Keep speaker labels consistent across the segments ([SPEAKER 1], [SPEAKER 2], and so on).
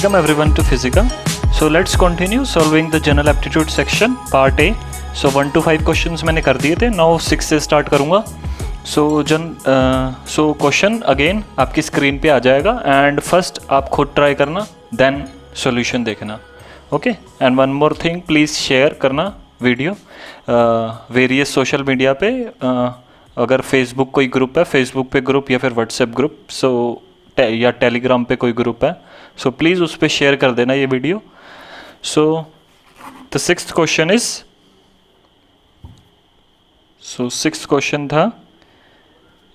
[SPEAKER 1] Welcome everyone to Physica. So let's continue solving the general aptitude section part A. So 1 to 5 questions मैंने कर दिए थे, now 6 से start करूँगा. So question again आपकी screen पे आ जाएगा and first आप खुद ट्राई करना, then solution देखना. Okay, and one more thing, please share करना वीडियो वेरियस सोशल मीडिया पे. अगर फेसबुक कोई ग्रुप है, फेसबुक पे ग्रुप या फिर व्हाट्सएप ग्रुप, सो या टेलीग्राम पे कोई ग्रुप है, सो प्लीज़ उस पर शेयर कर देना ये video. So the sixth question is, so sixth question था,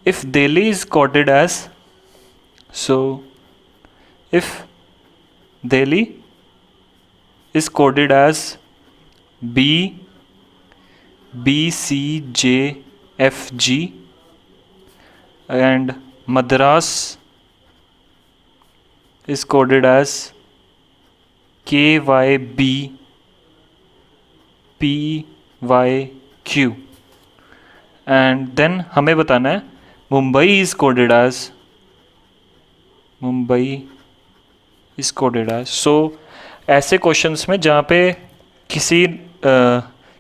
[SPEAKER 1] if Delhi is coded as, so if Delhi is coded as BCJFG and Madras is coded as KYBPYQ and then हमें बताना है Mumbai is coded as, Mumbai is coded as. So ऐसे questions में जहाँ पे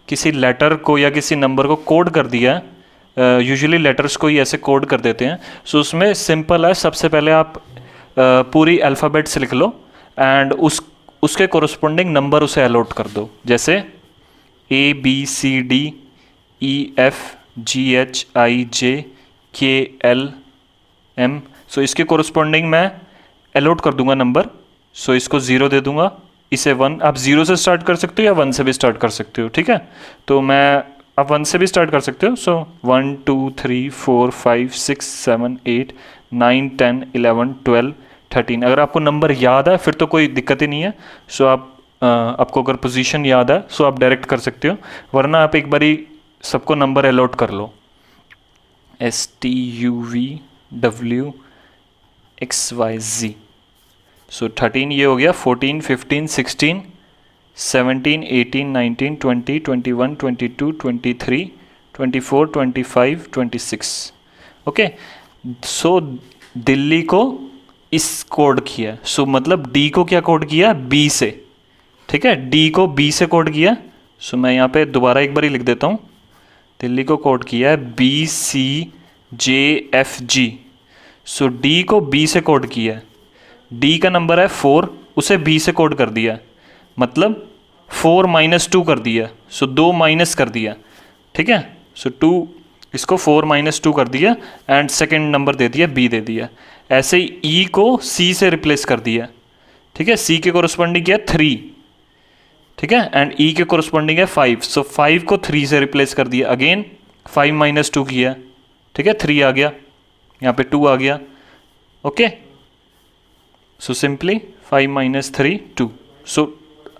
[SPEAKER 1] किसी letter को या किसी नंबर को कोड कर दिया है, यूजुअली लेटर्स को ही ऐसे कोड कर देते हैं. सो उसमें सिंपल है, सबसे पहले आप पूरी अल्फ़ाबेट्स लिख लो एंड उसके कोरस्पोंडिंग नंबर उसे अलॉट कर दो. जैसे ABCDEFGHIJKLM. सो इसके कोरस्पोंडिंग मैं अलॉट कर दूंगा नंबर. सो इसको 0 दे दूंगा, इसे 1. आप 0 से स्टार्ट कर सकते हो या 1 से भी स्टार्ट कर सकते हो, ठीक है. तो आप 1 से भी स्टार्ट कर सकते हो. सो 1 2 3 4 5 6 7 8 9 10 11 12 13. अगर आपको नंबर याद है फिर तो कोई दिक्कत ही नहीं है. सो आपको अगर पोजीशन याद है सो आप डायरेक्ट कर सकते हो, वरना आप एक बारी सबको नंबर अलॉट कर लो. STUVWXYZ. सो 13 ये हो गया, 14 15 16 17 18 19 20 21 22 23 24 25 26. ओके, सो दिल्ली को इस कोड किया. सो मतलब डी को क्या कोड किया, बी से, ठीक है. डी को बी से कोड किया. सो मैं यहाँ पे दोबारा एक बार ही लिख देता हूँ. दिल्ली को कोड किया है BCJFG. सो डी को बी से कोड किया है. डी का नंबर है 4, उसे बी से कोड कर दिया, मतलब 4 - 2 कर दिया. सो 2 माइनस कर दिया, ठीक है. सो 2 इसको 4 - 2 कर दिया एंड सेकंड नंबर दे दिया, बी दे दिया. ऐसे ही ई को सी से रिप्लेस कर दिया, ठीक है. सी के कोरस्पॉन्डिंग किया 3, ठीक है, एंड ई के कोरस्पॉन्डिंग है 5. सो 5 को 3 से रिप्लेस कर दिया. अगेन 5 - 2 किया, ठीक है. 3 आ गया, यहाँ पे 2 आ गया. Okay, so simply 5 - 3 2. सो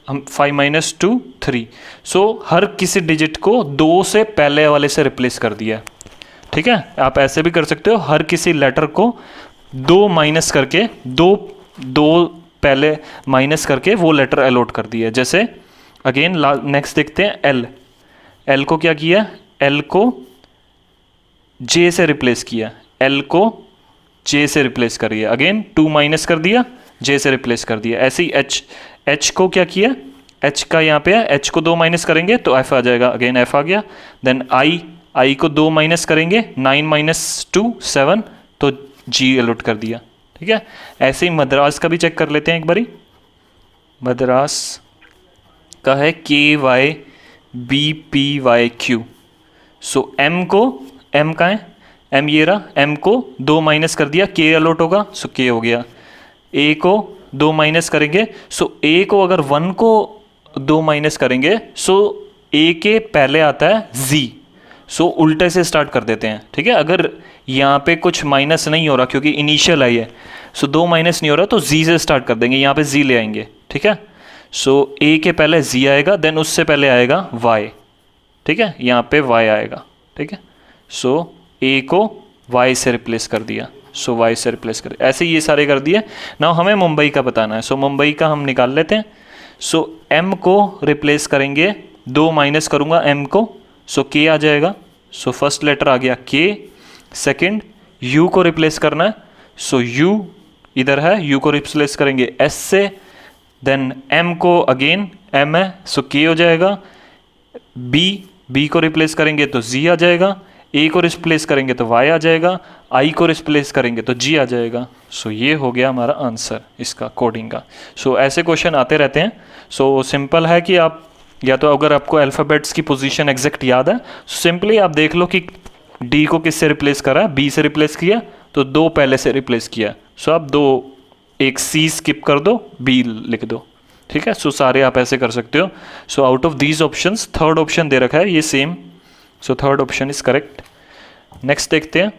[SPEAKER 1] हम 5 - 2 3. सो हर किसी डिजिट को 2 से पहले वाले से रिप्लेस कर दिया, ठीक है. आप ऐसे भी कर सकते हो, हर किसी लेटर को 2 माइनस करके, दो पहले माइनस करके वो लेटर अलॉट कर दिया. जैसे अगेन नेक्स्ट देखते हैं एल को क्या किया, एल को जे से रिप्लेस किया, एल को जे से रिप्लेस करिए. अगेन 2 माइनस कर दिया, जे से रिप्लेस कर दिया. ऐसे ही एच को क्या किया, एच का यहाँ पे है, एच को 2 माइनस करेंगे तो एफ आ जाएगा. अगेन एफ आ गया. देन आई को 2 माइनस करेंगे, 9 - 2 7, तो जी अलॉट कर दिया, ठीक है. ऐसे ही मद्रास का भी चेक कर लेते हैं एक बारी. मद्रास का है KYBPYQ. सो एम का है, एम ये रहा, एम को 2 माइनस कर दिया, के अलॉट होगा, सो के हो गया. ए को 2 माइनस करेंगे, सो ए को अगर 1 को 2 माइनस करेंगे सो ए के पहले आता है जी. सो उल्टे से स्टार्ट कर देते हैं, ठीक है. अगर यहाँ पे कुछ माइनस नहीं हो रहा क्योंकि इनिशियल आई है, सो 2 माइनस नहीं हो रहा तो जी से स्टार्ट कर देंगे, यहाँ पे जी ले आएंगे, ठीक है. सो ए के पहले जी आएगा, देन उससे पहले आएगा वाई, ठीक है. यहाँ पे वाई आएगा, ठीक है. सो ए को वाई से रिप्लेस कर दिया, सो वाई से रिप्लेस कर, ऐसे ये सारे कर दिए. नाउ हमें मुंबई का बताना है. सो मुंबई का हम निकाल लेते हैं. सो एम को रिप्लेस करेंगे, 2 माइनस करूँगा एम को, सो के आ जाएगा. सो फर्स्ट लेटर आ गया के. सेकंड यू को रिप्लेस करना है, सो यू इधर है, यू को रिप्लेस करेंगे एस से, देन m को अगेन m है सो k हो जाएगा, b को रिप्लेस करेंगे तो z आ जाएगा, a को रिप्लेस करेंगे तो y आ जाएगा, i को रिप्लेस करेंगे तो g आ जाएगा। सो ये हो गया हमारा आंसर इसका कोडिंग का। सो ऐसे क्वेश्चन आते रहते हैं। सो सिंपल है कि आप या तो अगर आपको अल्फ़ाबेट्स की पोजीशन एग्जैक्ट याद है, सिंपली आप देख लो कि डी को किससे रिप्लेस करा, बी से रिप्लेस किया तो 2 पहले से रिप्लेस किया। सो आप 2 एक सी स्किप कर दो, बी लिख दो, ठीक है। सो सारे आप ऐसे कर सकते हो। So out of these options third option दे रखा है ये same, so third option is correct. Next देखते हैं।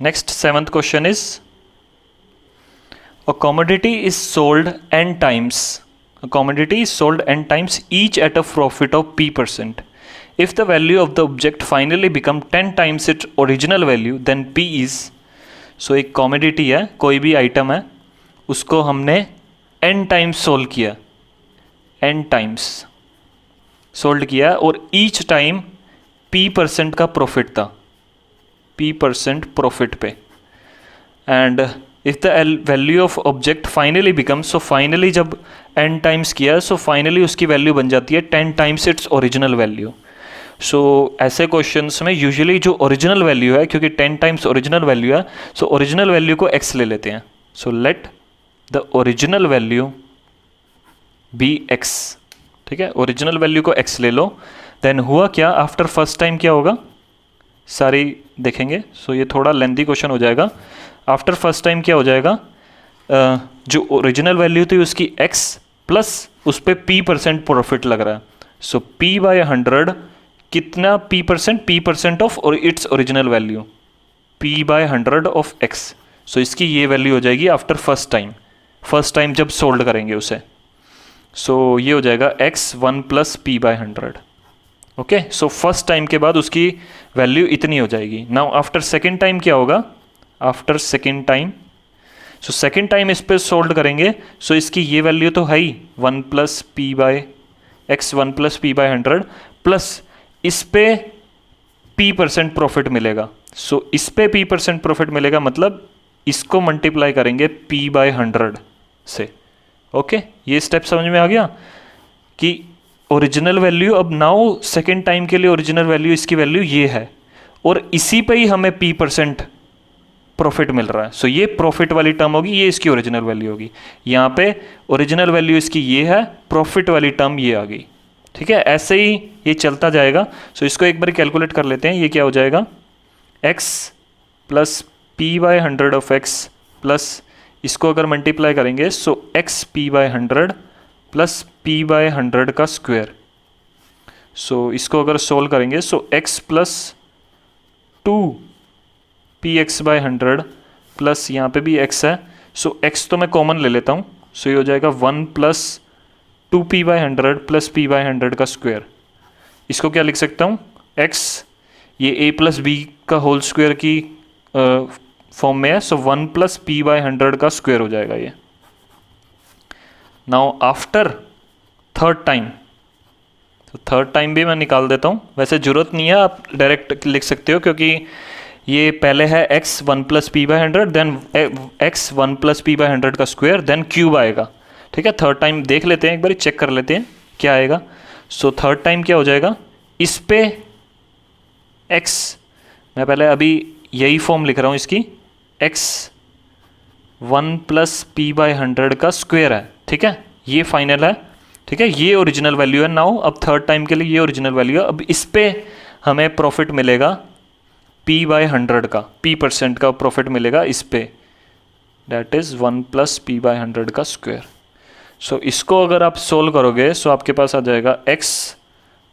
[SPEAKER 1] Next 7th question is a commodity is sold n times. A commodity is sold n times each at a profit of p%. If the value of the object finally become 10 times its original value, then p is. So एक commodity है, कोई भी item है, उसको हमने n times sold किया, n times sold किया और each time p% का profit था, p% profit पे। And if the value of object finally becomes, so finally जब n times किया so finally उसकी वैल्यू बन जाती है 10 times its original value। सो ऐसे क्वेश्चंस में यूजुअली जो ओरिजिनल वैल्यू है, क्योंकि 10 टाइम्स ओरिजिनल वैल्यू है, सो ओरिजिनल वैल्यू को x ले लेते हैं। So let the original value be x, ठीक है, ओरिजिनल वैल्यू को x ले लो। देन हुआ क्या, आफ्टर फर्स्ट टाइम क्या होगा, सारी देखेंगे। सो ये थोड़ा लेंथी क्वेश्चन हो जाएगा। आफ्टर फर्स्ट टाइम क्या हो जाएगा, जो ओरिजिनल वैल्यू थी उसकी x प्लस उस पर p% प्रॉफिट लग रहा है। सो p बाय 100 कितना p%, p% ऑफ और it's original value, p by 100 of x। So इसकी ये वैल्यू हो जाएगी आफ्टर फर्स्ट टाइम जब सोल्ड करेंगे उसे। सो ये हो जाएगा x 1 plus p by 100। Okay, so first time के बाद उसकी वैल्यू इतनी हो जाएगी। नाउ आफ्टर सेकेंड टाइम क्या होगा, after second time, so second time इस पर सोल्ड करेंगे। सो इसकी ये वैल्यू तो है ही 1 plus p by x, 1 plus p by 100 plus इस पे p% प्रॉफिट मिलेगा। सो इस पे p% प्रॉफिट मिलेगा, मतलब इसको मल्टीप्लाई करेंगे p बाय 100 से। ओके, ये स्टेप समझ में आ गया कि ओरिजिनल वैल्यू, अब नाउ सेकेंड टाइम के लिए ओरिजिनल वैल्यू, इसकी वैल्यू ये है और इसी पे ही हमें p% प्रॉफिट मिल रहा है। सो ये प्रॉफिट वाली टर्म होगी, ये इसकी ओरिजिनल वैल्यू होगी। यहाँ पे ओरिजिनल वैल्यू इसकी ये है, प्रॉफिट वाली टर्म ये आ गई, ठीक है। ऐसे ही ये चलता जाएगा। सो इसको एक बार कैलकुलेट कर लेते हैं। ये क्या हो जाएगा, x plus p by 100 of x plus इसको अगर मल्टीप्लाई करेंगे so x p by 100 plus p by 100 का स्क्वायर। सो इसको अगर सोल्व करेंगे so x plus 2 px by 100 plus यहाँ पे भी x है। सो x तो मैं कॉमन ले लेता हूँ। सो ये हो जाएगा 1 plus 2p by 100 plus p by 100 का स्क्वायर। इसको क्या लिख सकता हूँ, x ये a प्लस b का होल स्क्वायर की फॉर्म में है। सो 1 प्लस p बाय 100 का स्क्वायर हो जाएगा ये। नाउ आफ्टर थर्ड टाइम, तो थर्ड टाइम भी मैं निकाल देता हूँ। वैसे ज़रूरत नहीं है, आप डायरेक्ट लिख सकते हो क्योंकि ये पहले है x 1 plus p by 100, then x 1 plus p by 100 का स्क्वायर, देन क्यूब आएगा, ठीक है। थर्ड टाइम देख लेते हैं, एक बार चेक कर लेते हैं क्या आएगा। सो थर्ड टाइम क्या हो जाएगा, इस पे x, मैं पहले अभी यही फॉर्म लिख रहा हूँ इसकी, x 1 प्लस p बाय 100 का स्क्वायर है, ठीक है। ये फाइनल है, ठीक है, ये ओरिजिनल वैल्यू है। नाउ अब थर्ड टाइम के लिए ये ओरिजिनल वैल्यू है। अब इस पे हमें प्रॉफिट मिलेगा p बाय 100 का, p% का प्रॉफिट मिलेगा इस पे, that is 1 plus p by 100 का स्क्वायर। सो इसको अगर आप सोल्व करोगे सो आपके पास आ जाएगा x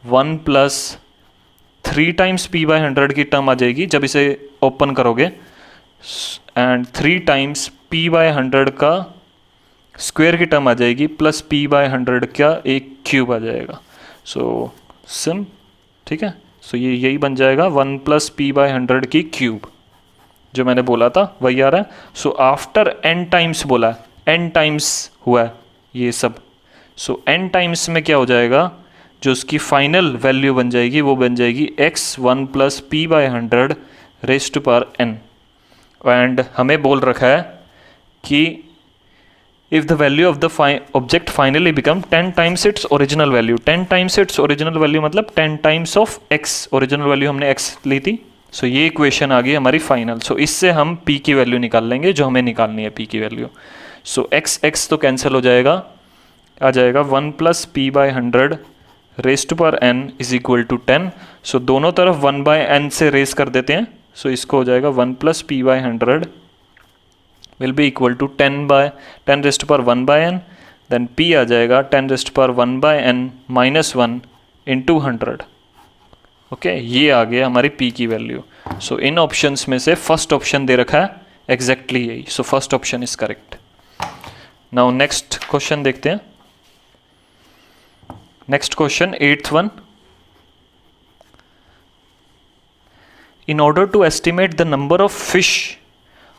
[SPEAKER 1] 1 plus 3 times p by 100 की टर्म आ जाएगी जब इसे ओपन करोगे, एंड 3 टाइम्स p बाय 100 का स्क्वायर की टर्म आ जाएगी प्लस p बाय 100 का एक क्यूब आ जाएगा। सो सिम, ठीक है। सो ये यही बन जाएगा 1 प्लस p बाय 100 की क्यूब, जो मैंने बोला था वही आ रहा है। सो आफ्टर n टाइम्स बोला है, n टाइम्स हुआ है ये सब। सो n टाइम्स में क्या हो जाएगा, जो उसकी फाइनल वैल्यू बन जाएगी वो बन जाएगी x 1 plus p by 100 raise to power n। And हमें बोल रखा है कि if the value of the object finally become 10 times its original value, 10 times its original value मतलब 10 times of x, original value हमने x ली थी, सो ये equation आ गई हमारी फाइनल। सो इससे हम p की वैल्यू निकाल लेंगे जो हमें निकालनी है p की वैल्यू। सो x x तो कैंसिल हो जाएगा, आ जाएगा 1 plus P by 100 raise to power n is equal to 10। So दोनों तरफ 1 बाय n से रेस कर देते हैं, सो इसको हो जाएगा 1 plus P by 100 will be equal to 10 raised to power 1 by n, then p आ जाएगा 10 raised to power 1 by n minus 1 into 100। Okay, ये आ गया हमारी p की वैल्यू। सो इन ऑप्शंस में से फर्स्ट ऑप्शन दे रखा है एग्जैक्टली यही, so first option is correct. Now next question देखते हैं। Next question 8th one, in order to estimate the number of fish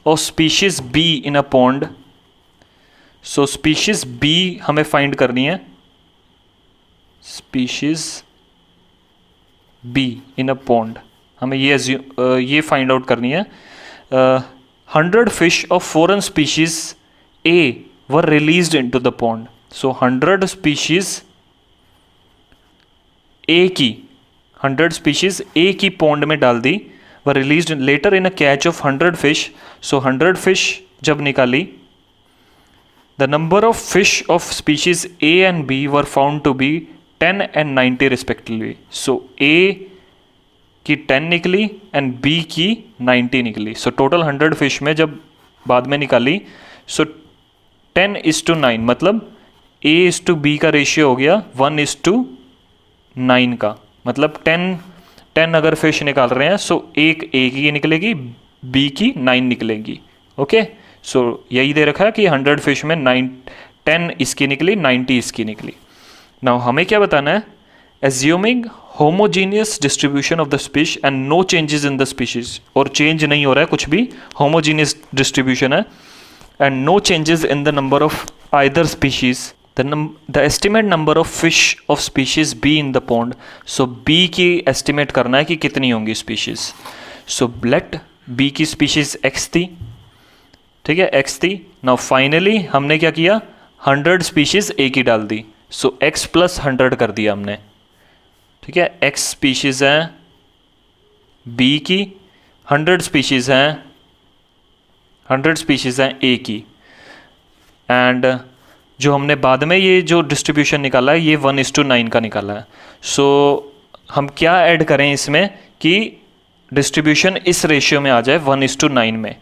[SPEAKER 1] और species B in a pond, so species B हमें find करनी है, species B in a pond हमें ये find out करनी है। 100 fish of foreign species A were released into the pond, so 100 species A की 100 species A की pond में डाल दी, were released later in a catch of 100 fish, so 100 fish जब निकाली, the number of fish of species A and B were found to be 10 and 90 respectively, so A की 10 निकली and B की 90 निकली, so total 100 fish में जब बाद में निकाली, so 10:9 मतलब A is to B का रेशियो हो गया 1:9 का, मतलब 10 अगर फिश निकाल रहे हैं सो एक A की निकलेगी, B की 9 निकलेगी। ओके, सो यही दे रखा है कि 100 फिश में 10 इसकी निकली, 90 इसकी निकली। नाउ हमें क्या बताना है, assuming homogeneous distribution of the species and no changes in the species, और चेंज नहीं हो रहा है कुछ भी, होमोजीनियस डिस्ट्रीब्यूशन है, and no changes in the number of either species, the estimate number of fish of species B in the pond, so B की estimate करना है कि कितनी होंगी species, so let B की species X थी, ठीक है X थी। now finally हमने क्या किया, 100 species A की डाल दी, so X plus 100 कर दिया हमने, ठीक है X species हैं B की, 100 species हैं 100 species हैं A की, एंड जो हमने बाद में ये जो डिस्ट्रीब्यूशन निकाला है ये 1:9 का निकाला है। सो हम क्या ऐड करें इसमें कि डिस्ट्रीब्यूशन इस रेशियो में आ जाए 1:9 में।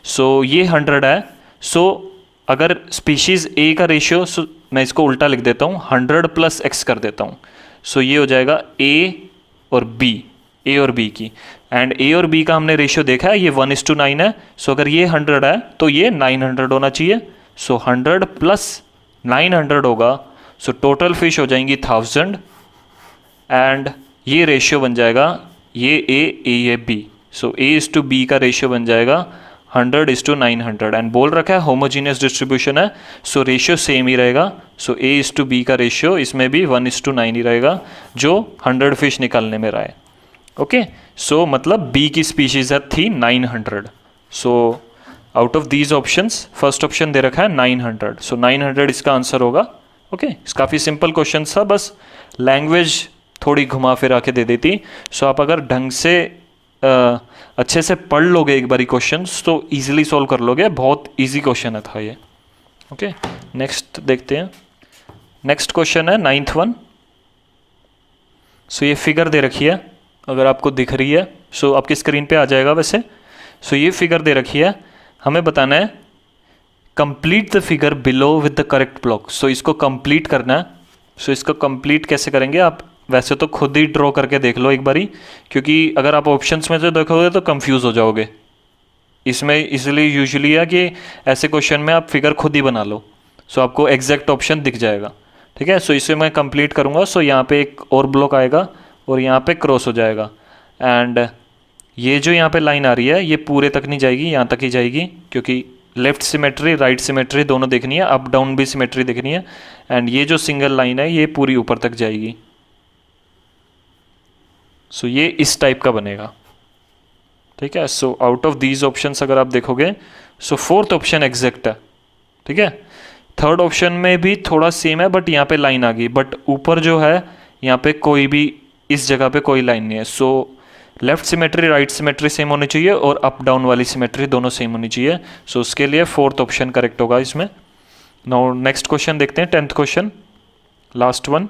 [SPEAKER 1] सो ये 100 है, सो अगर स्पीशीज़ A का रेशियो, सो मैं इसको उल्टा लिख देता हूँ, 100 प्लस x कर देता हूँ, सो ये हो जाएगा A और B की, एंड A और B का हमने रेशियो देखा है ये 1:9 है, सो अगर ये 100 है तो ये 900 होना चाहिए, सो 100 प्लस 900 होगा, सो टोटल फिश हो जाएंगी 1000, एंड ये रेशियो बन जाएगा ये ये B, सो A:B का रेशियो बन जाएगा 100:900, एंड बोल रखा है होमोजीनियस डिस्ट्रीब्यूशन है, सो रेशियो सेम ही रहेगा, सो A:B का रेशियो इसमें भी 1:9 ही रहेगा जो 100 फिश निकालने में रहा है। ओके, सो मतलब B की स्पीशीज थी 900, so out of these options first option दे रखा है 900, सो 900 इसका आंसर होगा। ओके, काफ़ी सिंपल क्वेश्चन था, बस लैंग्वेज थोड़ी घुमा फिरा के दे देती, सो आप अगर ढंग से अच्छे से पढ़ लोगे एक बारी क्वेश्चंस तो इजीली सॉल्व कर लोगे, बहुत इजी क्वेश्चन था ये। ओके, नेक्स्ट देखते हैं। नेक्स्ट क्वेश्चन है 9th वन, सो ये फिगर दे रखी है, अगर आपको दिख रही है सो आपकी स्क्रीन पे आ जाएगा वैसे, सो ये फिगर दे रखी है, हमें बताना है complete the figure below with the correct block, so इसको कंप्लीट करना है। सो इसको कंप्लीट कैसे करेंगे, आप वैसे तो खुद ही ड्रॉ करके देख लो एक बारी, क्योंकि अगर आप ऑप्शंस में से देखोगे तो कंफ्यूज हो जाओगे इसमें, इसलिए यूजुअली है कि ऐसे क्वेश्चन में आप फिगर खुद ही बना लो, सो आपको एग्जैक्ट ऑप्शन दिख जाएगा। ठीक है, सो इसे मैं कंप्लीट करूँगा, सो यहाँ पे एक और ब्लॉक आएगा और यहाँ पे क्रॉस हो जाएगा, एंड ये जो यहाँ पे लाइन आ रही है ये पूरे तक नहीं जाएगी, यहाँ तक ही जाएगी, क्योंकि लेफ्ट सिमेट्री राइट सिमेट्री दोनों देखनी है, अप डाउन भी सिमेट्री देखनी है, एंड ये जो सिंगल लाइन है ये पूरी ऊपर तक जाएगी। सो ये इस टाइप का बनेगा। ठीक है, सो आउट ऑफ दीज ऑप्शंस अगर आप देखोगे, सो फोर्थ ऑप्शन एग्जैक्ट है, ठीक है। थर्ड ऑप्शन में भी थोड़ा सेम है बट यहाँ पे लाइन आ गई, बट ऊपर जो है यहाँ पे कोई भी इस जगह पे कोई लाइन नहीं है। So left symmetry right symmetry same होनी चाहिए और अप डाउन वाली सिमेट्री दोनों सेम होनी चाहिए। सो उसके लिए फोर्थ ऑप्शन करेक्ट होगा इसमें। नाउ नेक्स्ट क्वेश्चन देखते हैं, 10th question, last one.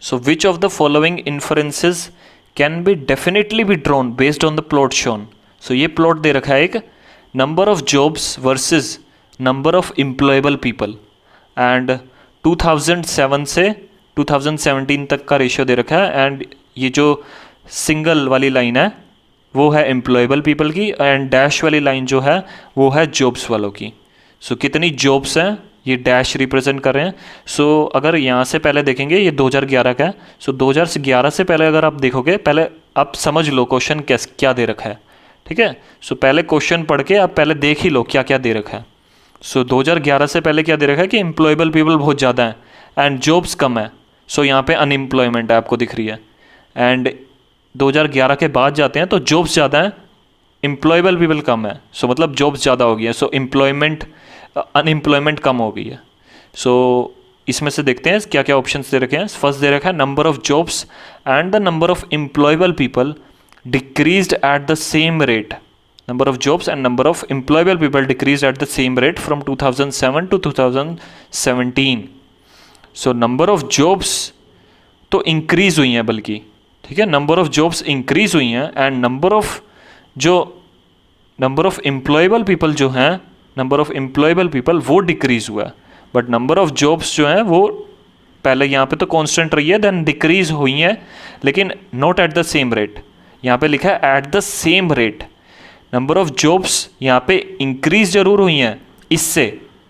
[SPEAKER 1] So which of the following inferences can be definitely be drawn based on the plot shown. So ये प्लॉट दे रखा है, एक number of jobs versus number of employable people, and 2007 से 2017 तक का ratio दे रखा है, एंड ये जो सिंगल वाली लाइन है वो है एम्प्लॉयबल पीपल की, एंड डैश वाली लाइन जो है वो है जॉब्स वालों की। सो कितनी जॉब्स हैं ये डैश रिप्रेजेंट कर रहे हैं। सो अगर यहाँ से पहले देखेंगे, ये 2011 का है। सो 2011 से पहले अगर आप देखोगे, पहले आप समझ लो क्वेश्चन क्या दे रखा है, ठीक है। सो पहले क्वेश्चन पढ़ के आप पहले देख ही लो क्या क्या दे रखा है। सो 2011 से पहले क्या दे रखा है कि एम्प्लॉयबल पीपल बहुत ज़्यादा हैं एंड जॉब्स कम है। सो यहाँ पे अनएम्प्लॉयमेंट है, आपको दिख रही है। एंड 2011 के बाद जाते हैं तो जॉब्स ज़्यादा हैं, एम्प्लॉयबल पीपल कम है। सो मतलब जॉब्स ज़्यादा हो गई है, सो अनएम्प्लॉयमेंट कम हो गई है। सो इसमें से देखते हैं क्या क्या ऑप्शंस दे रखे हैं। फर्स्ट दे रखा है number of jobs and the number of employable people decreased at the same rate. Number of jobs and number of employable people decreased at the same rate from 2007 to 2017. So number of jobs तो increase हुई हैं बल्कि, ठीक है, number of jobs increase हुई हैं, and number of employable people जो हैं, number of employable people वो decrease हुआ है, but number of jobs जो हैं वो पहले यहाँ पे तो constant रही है, then decrease हुई हैं, लेकिन not at the same rate। यहाँ पे लिखा है at the same rate। Number of jobs यहाँ पे इंक्रीज जरूर हुई हैं इससे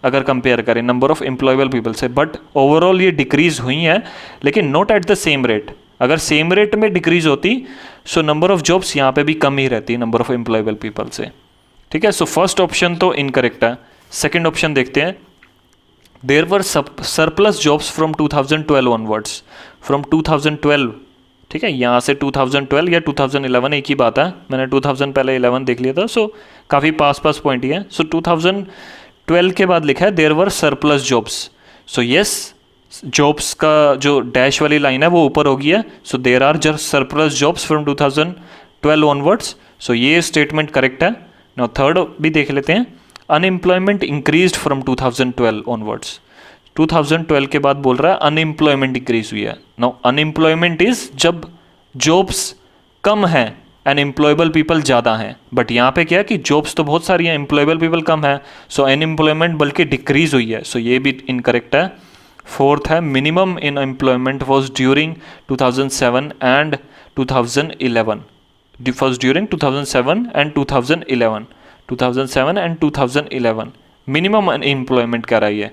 [SPEAKER 1] अगर कंपेयर करें नंबर ऑफ एम्प्लॉयबल पीपल से, बट ओवरऑल ये डिक्रीज हुई हैं, लेकिन not at the same rate. अगर सेम रेट में डिक्रीज होती सो नंबर ऑफ जॉब्स यहाँ पे भी कम ही रहती नंबर ऑफ एम्प्लॉयबल पीपल से, ठीक है। सो फर्स्ट ऑप्शन तो इनकरेक्ट है। सेकेंड ऑप्शन देखते हैं, there were surplus jobs from 2012 onwards, from 2012, ठीक है, यहाँ से 2012 या 2011 एक ही बात है, मैंने 2000 पहले 11 देख लिया था। सो काफ़ी पास पॉइंट ही है। सो 2012 के बाद लिखा है there were surplus jobs. So yes, jobs का जो डैश वाली लाइन है वो ऊपर होगी है। So there are just surplus jobs from 2012 onwards. So ये स्टेटमेंट करेक्ट है। नाउ थर्ड भी देख लेते हैं, अनएम्प्लॉयमेंट इंक्रीज्ड फ्रॉम 2012 ऑनवर्ड्स। 2012 के बाद बोल रहा है अनएम्प्लॉयमेंट इंक्रीज हुई है। नाउ अनएम्प्लॉयमेंट इज जब जॉब्स कम हैं एंड एम्प्लॉयबल पीपल ज़्यादा हैं, बट यहाँ पे क्या है कि जॉब्स तो बहुत सारी हैं, एम्प्लॉयबल पीपल कम है। सो अनएम्प्लॉयमेंट बल्कि डिक्रीज हुई है। सो ये भी इनकरेक्ट है। फोर्थ है minimum in employment was during 2007 and 2011, फॉज during 2007 and 2011, 2007 and 2011 minimum unemployment कह रही है।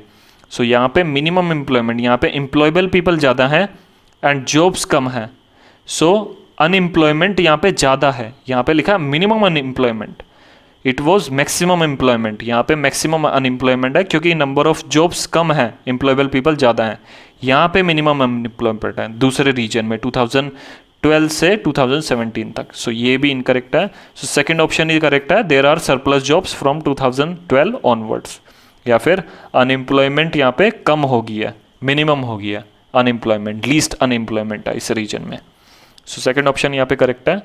[SPEAKER 1] सो यहाँ पे मिनिमम एम्प्लॉयमेंट, यहाँ पे एम्प्लॉयबल पीपल ज़्यादा हैं एंड जॉब्स कम है। सो अनएम्प्लॉयमेंट यहाँ पे ज़्यादा है, यहाँ पे लिखा है minimum unemployment, it was maximum employment, यहाँ पे मैक्सिमम अनएम्प्लॉयमेंट है क्योंकि नंबर ऑफ जॉब्स कम है, एम्प्लॉयबल पीपल ज़्यादा हैं। यहाँ पे मिनिमम अनएम्प्लॉयमेंट है दूसरे रीजन में 2012 से 2017 तक। सो ये भी इनकरेक्ट है। सो सेकेंड ऑप्शन ही करेक्ट है, there are surplus jobs from 2012 onwards, या फिर अनएम्प्लॉयमेंट यहाँ पे कम हो गई है, मिनिमम हो गया अनएम्प्लॉयमेंट, लीस्ट अनएम्प्लॉयमेंट है इस रीजन में। सो सेकंड ऑप्शन यहाँ पे करेक्ट है।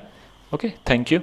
[SPEAKER 1] Okay, thank you.